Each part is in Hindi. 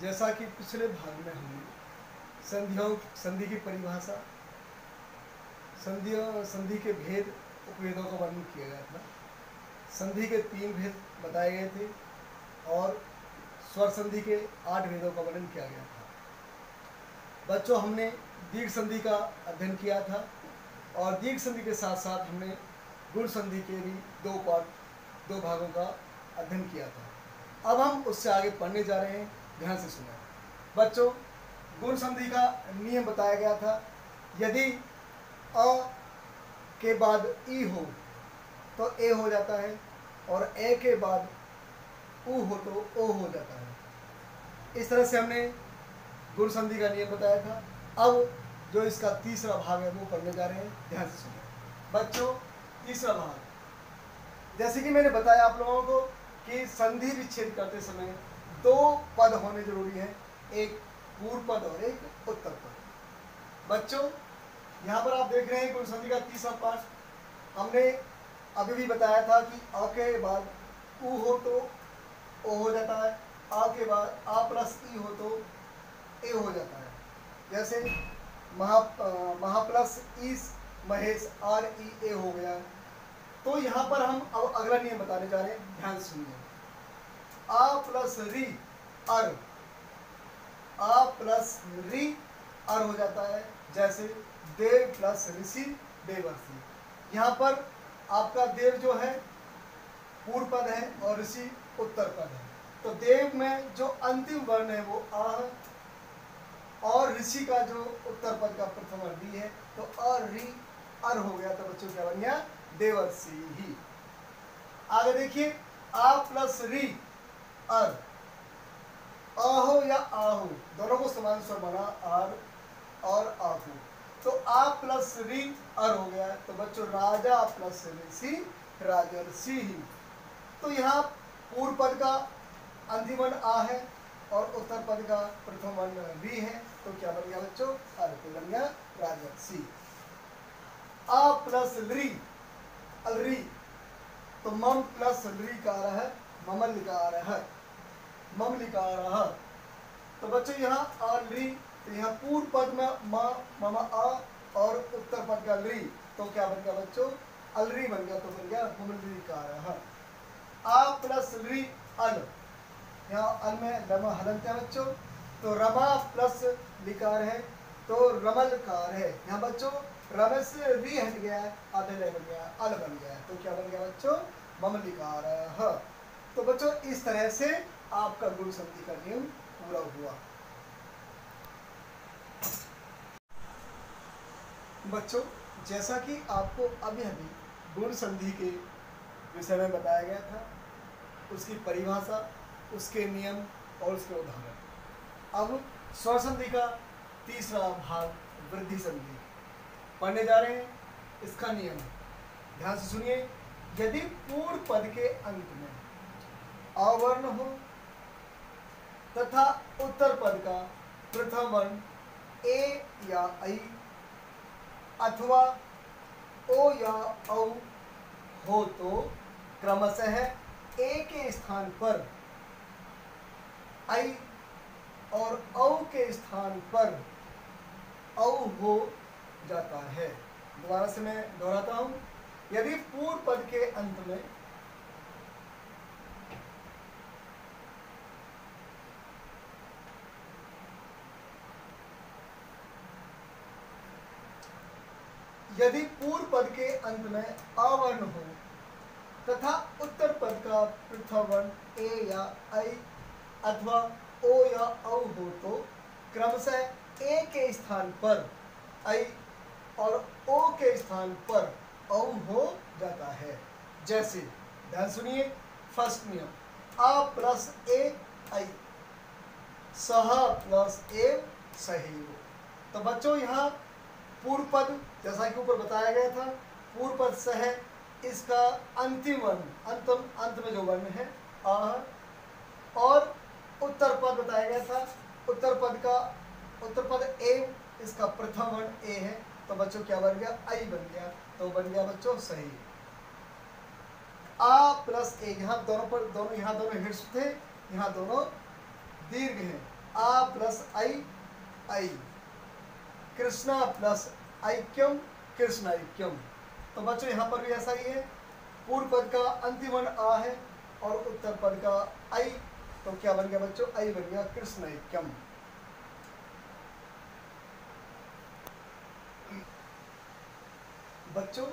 जैसा कि पिछले भाग में हमने संधि की परिभाषा, संधि के भेद, उपभेदों का वर्णन किया गया था। संधि के 3 भेद बताए गए थे और स्वर संधि के 8 भेदों का वर्णन किया गया था। बच्चों, हमने दीर्घ संधि का अध्ययन किया था और दीर्घ संधि के साथ साथ हमने गुण संधि के भी 2 भागों का अध्ययन किया था। अब हम उससे आगे पढ़ने जा रहे हैं, ध्यान से सुना। बच्चों, गुण संधि का नियम बताया गया था। यदि अ के बाद ई हो तो ए हो जाता है और ए के बाद उ हो तो ओ हो जाता है। इस तरह से हमने गुण संधि का नियम बताया था। अब जो इसका तीसरा भाग है वो पढ़ने जा रहे हैं, ध्यान से सुनिए। बच्चों, तीसरा भाग, जैसे कि मैंने बताया आप लोगों को कि संधि विच्छेद करते समय 2 पद होने जरूरी हैं, एक पूर्व पद और एक उत्तर पद। बच्चों, यहाँ पर आप देख रहे हैं गुण संधि का तीसरा पाठ। हमने अभी भी बताया था कि अ के बाद उ हो तो ओ हो जाता है, आ के बाद आ प्लस ई हो तो ए हो जाता है। जैसे महा प्लस ई महेश आर ई ए हो गया। तो यहाँ पर हम अब अगला नियम बताने जा रहे हैं, ध्यान सुनिए। आ प्लस री अर, आ प्लस री अर हो जाता है। जैसे देव प्लस ऋषि देवर्षि। यहाँ पर आपका देव जो है पूर्व पद है और ऋषि उत्तर पद है। तो देव में जो अंतिम वर्ण है वो आ है और ऋषि का जो उत्तर पद का प्रथम वर्ण री है, तो अ री अर हो गया। तो बच्चों क्या बन गया? देवर्षि ही। आगे देखिए, आ प्लस री अर, आहो या आहू दोनों को समान स्वर बना, आर और आहू। तो आ प्लस री अर हो गया। तो बच्चों राजा प्लस ऋषि राजर्षि ही। तो यहाँ पूर्व पद का अंतिम वर्ण आ है और उत्तर पद का प्रथम वर्ण री है। तो क्या बन गया बच्चों? अर। तो बन गया राजर्षि। आ प्लस ली अलरी, तो मम प्लस ली का है ममल लिकार है, मम लिकार है। तो बच्चों यहाँ अलरी, तो यहाँ पूर्व पद में म मम आ और उत्तर पद का ली, तो क्या बन गया बच्चों? अलरी बन गया। तो बन गया ममल लिकार है। आ प्लस ली अल, यहाँ अल में रमा हलंत है बच्चों, तो रमा प्लस लिकार है तो रमल कार है। यहाँ बच्चों रमे से री हट गया है, आधे नहीं बन गया, अल बन गया है। तो क्या बन गया बच्चों? ममलिकार है। तो बच्चों इस तरह से आपका गुण संधि का नियम पूरा हुआ। बच्चों, जैसा कि आपको अभी अभी गुण संधि के विषय में बताया गया था, उसकी परिभाषा, उसके नियम और उसके उदाहरण। अब स्वर संधि का तीसरा भाग वृद्धि संधि पढ़ने जा रहे हैं। इसका नियम है, ध्यान से सुनिए। यदि पूर्व पद के अंत में अवर्ण हो तथा उत्तर पद का प्रथम वर्ण ए या ऐ अथवा ओ या औ हो तो क्रमशः ए के स्थान पर ऐ और औ के स्थान पर औ हो जाता है। दोबारा से मैं दोहराता हूं। यदि पूर्व पद के अंत में अवर्ण हो तथा उत्तर पद का प्रथम वर्ण ए या ऐ अथवा ओ या औ हो तो क्रमशः ए के स्थान पर ऐ और ओ के स्थान पर औ हो जाता है। जैसे, ध्यान सुनिए, फर्स्ट नियम, आ प्लस ए ऐ, सह प्लस ए सही। तो बच्चों यहाँ पूर्व पद, जैसा कि ऊपर बताया गया था, पूर्व पद सह, इसका अंतिम वर्ण अंत में जो वर्ण है आ, और उत्तर पद बताया गया था, उत्तर पद ए, इसका प्रथम वर्ण ए है। तो बच्चों क्या बन गया? आई बन गया। तो बन गया बच्चों सही। आ प्लस ए, यहाँ दोनों यहाँ दोनों ह्रस्व थे, यहाँ दोनों दीर्घ हैं। आ प्लस आई आई, कृष्णा प्लस ऐक्यम कृष्ण ऐक्यम। तो बच्चों यहाँ पर भी ऐसा ही है, पूर्व पद का अंतिम वर्ण आ है और उत्तर पद का आई, तो क्या बन गया बच्चों, आई बन गया कृष्ण ऐक्यम। बच्चों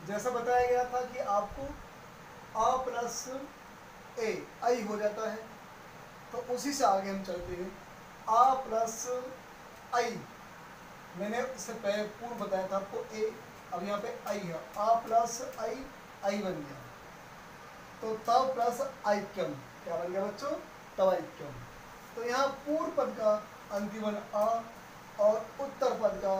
जैसा बताया गया था कि आपको आ प्लस ए आई हो जाता है, तो उसी से आगे हम चलते हैं। आ प्लस आई, मैंने इससे पहले पूर्व बताया था आपको ए, अब यहाँ पे आई है, आ प्लस आई आई बन गया, तो तव प्लस ऐक्यम, क्या बन गया बच्चों, तव ऐक्यम। तो यहाँ पूर्व पद का अंतिम वर्ण आ और उत्तर पद का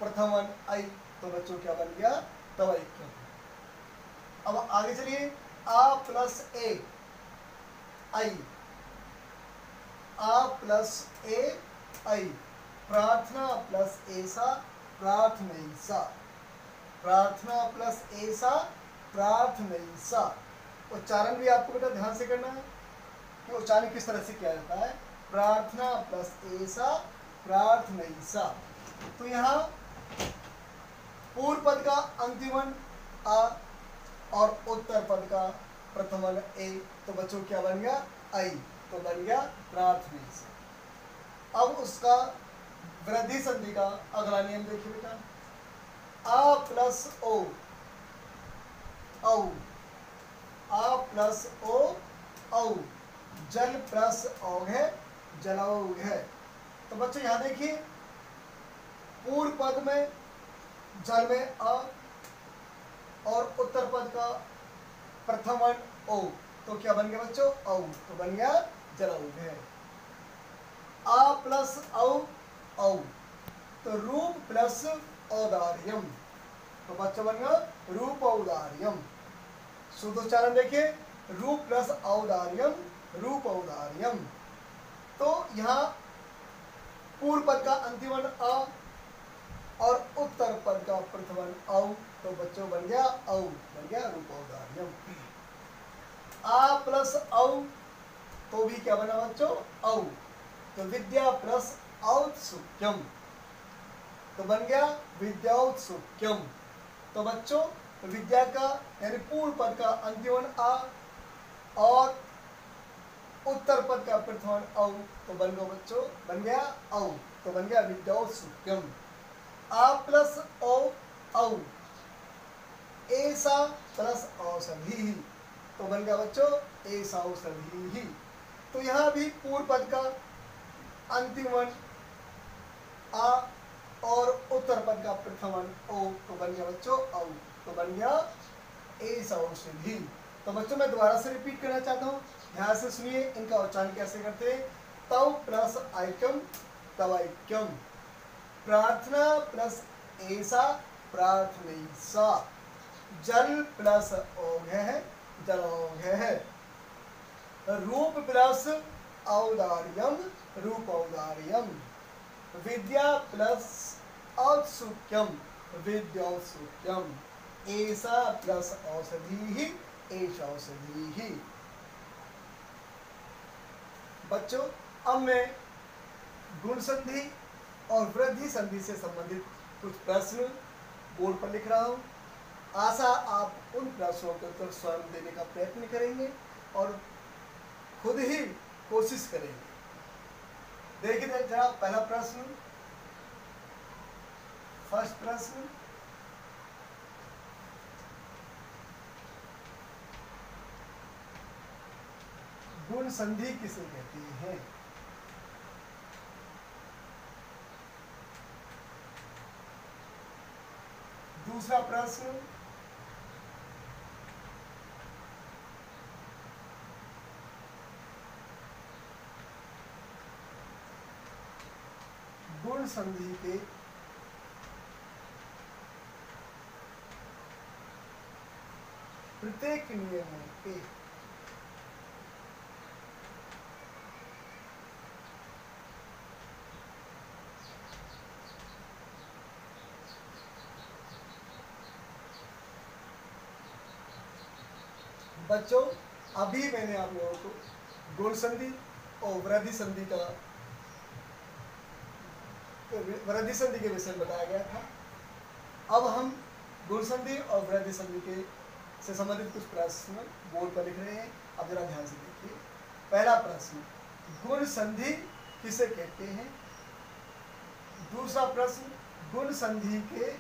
प्रथम वर्ण आई, तो बच्चों क्या बन गया, तव ऐक्यम। अब आगे चलिए, आ प्लस ए आई, आ प्लस ए आई, प्रार्थना प्लस ऐसा प्रार्थनैसा, प्रार्थना प्लस ऐसा प्रार्थनैसा। उच्चारण भी आपको बेटा ध्यान से करना है कि उच्चारण किस तरह से किया जाता है, प्रार्थना प्लस ऐसा प्रार्थनैसा। तो यहाँ पूर्व पद का अंतिम वर्ण आ और उत्तर पद का प्रथम वर्ण ए, तो बच्चों क्या बन गया, आई, तो बन गया प्रार्थनैसा। अब उसका वृद्धि संधि का अगला नियम देखिए बेटा, आ प्लस ओ औ, आ प्लस ओ औ, जल प्लस औघ जलौघ। तो बच्चों यहां देखिए, पूर्व पद में जल में अ और उत्तर पद का प्रथम वर्ण ओ, तो क्या बन गया बच्चों, औ, तो बन गया जलौघ। आ प्लस औ औ, तो रूप प्लस औदार्यम, तो बच्चों बन गया रूप औदार्यम। शुद्ध उच्चारण देखिए, रूप प्लस औदार्यम, रूप औदार्यम। तो यहाँ पूर्व पद का अंतिम वर्ण अ और उत्तर पद का प्रथम वर्ण औ, तो बच्चों बन गया औ, बन गया रूप औदार्यम। आ प्लस औ, तो भी क्या बना बच्चों, औ, तो विद्या प्लस औत्सुक्यम, तो बन गया विद्याौत्सुक्यम। तो बच्चों विद्या का यानी पूर्व पद का अंतिम वर्ण आ और उत्तर पद का प्रथम वर्ण औ, तो बन गया बच्चों, बन गया औ, तो बन गया विद्याौत्सुक्यम। आ प्लस औ औ, ऐसा प्लस औषधि, तो बन गया बच्चों ऐसा औषधि ही। तो यहाँ भी पूर्व पद का अंतिम वर्ण आ और उत्तर पद का प्रथम वर्ण ओ, तो बन गया बच्चों औ, तो बन गया ऐसा औषधि। तो बच्चों मैं दोबारा से रिपीट करना चाहता हूँ, ध्यान से सुनिए इनका उच्चारण कैसे करते हैं। तव प्लस ऐक्यम तवैक्यम, प्रार्थना प्लस ऐसा प्रार्थनैसा, जल प्लस औघ जलौघ, रूप प्लस औदार्यम रूप औदार्यम, विद्या प्लस औत्सुक्यम विद्याौत्सुक्यम, ऐसा प्लस औषधि ही ऐसा औषधि ही। बच्चों अब मैं गुण संधि और वृद्धि संधि से संबंधित कुछ प्रश्न बोर्ड पर लिख रहा हूं। आशा आप उन प्रश्नों के उत्तर स्वयं देने का प्रयत्न करेंगे और खुद ही कोशिश करेंगे। देखिए जरा पहला प्रश्न, फर्स्ट प्रश्न, गुण संधि किसे कहते हैं। दूसरा प्रश्न, गुण संधि के प्रत्येक नियमों के बच्चों अभी मैंने आप लोगों को गुण संधि और वृद्धि संधि के विषय में बताया गया था। अब हम गुण संधि और वृद्धि संधि के से संबंधित कुछ प्रश्न बोर्ड पर लिख रहे हैं। अब जरा ध्यान से देखिए। पहला प्रश्न, गुण संधि किसे कहते हैं? दूसरा प्रश्न, गुण संधि के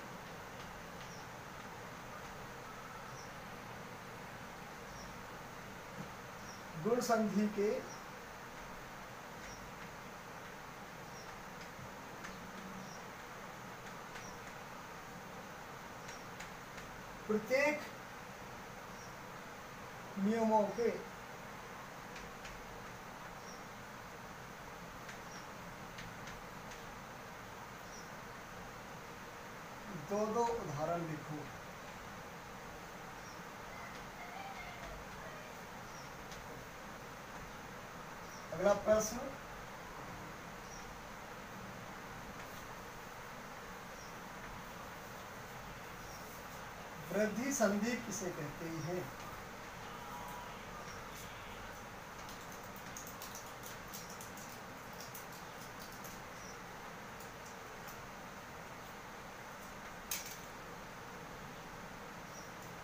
प्रत्येक नियमों के दो उदाहरण लिखो। अगला प्रश्न, वृद्धि संधि किसे कहते हैं?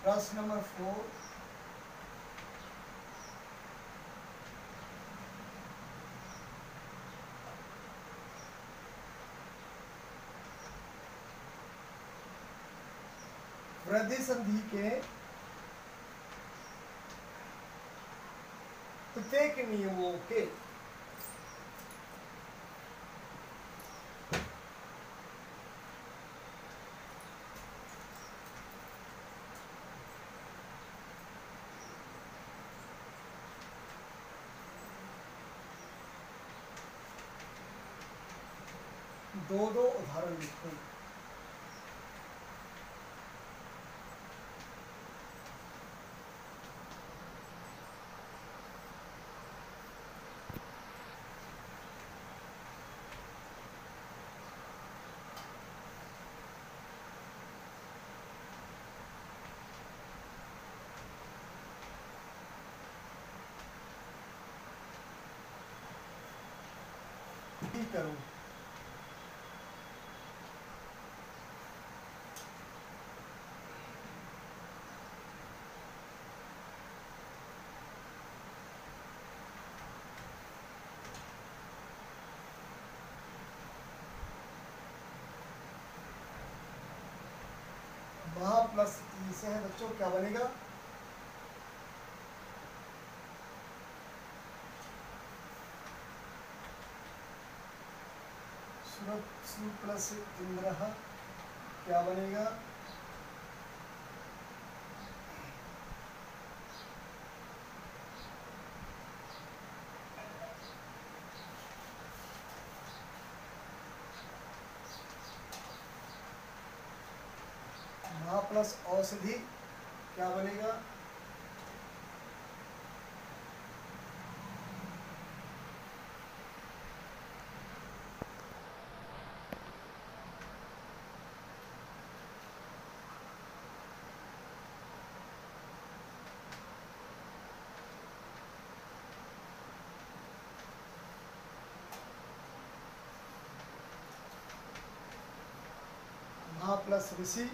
प्रश्न नंबर 4, वृद्धि संधि के प्रत्येक नियमों के दो उदाहरण लिखो। करो। वहाँ प्लस ई से है बच्चों, क्या बनेगा? सु प्लस इंद्र क्या बनेगा? महा प्लस औषधि क्या बनेगा? महा प्लस ऋषि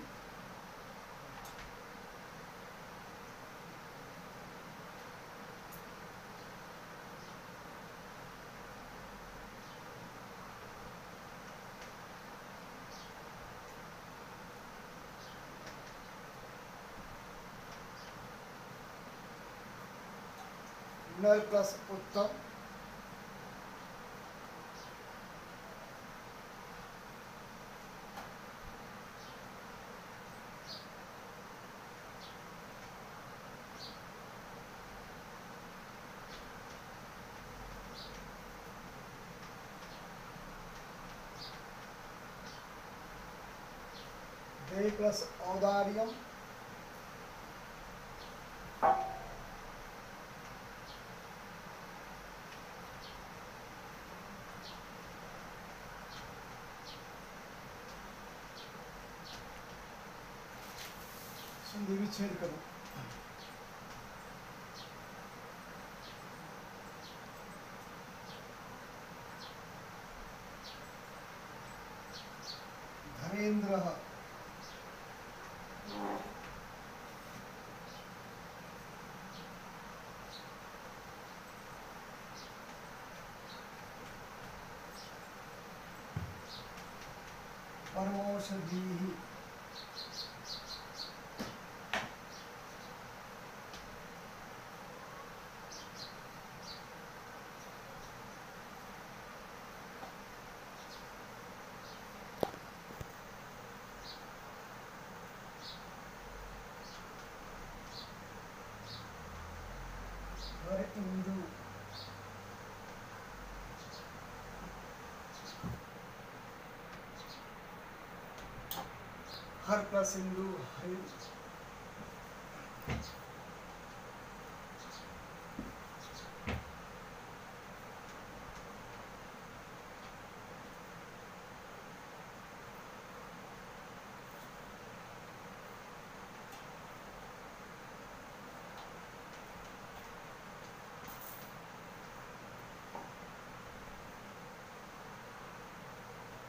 नर प्लस उत्तम दे प्लस औदार्यम संधि विच्छेद करो। इंद्रः। परमौषधीः। हर इंदु। हर प्लस इंदु हरि।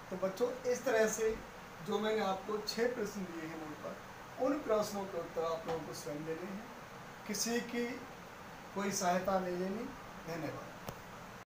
तो बच्चों इस तरह से जो मैंने आपको 6 प्रश्न दिए हैं मूल पर, उन प्रश्नों के उत्तर आप लोगों को स्वयं देने हैं, किसी की कोई सहायता नहीं लेनी। धन्यवाद।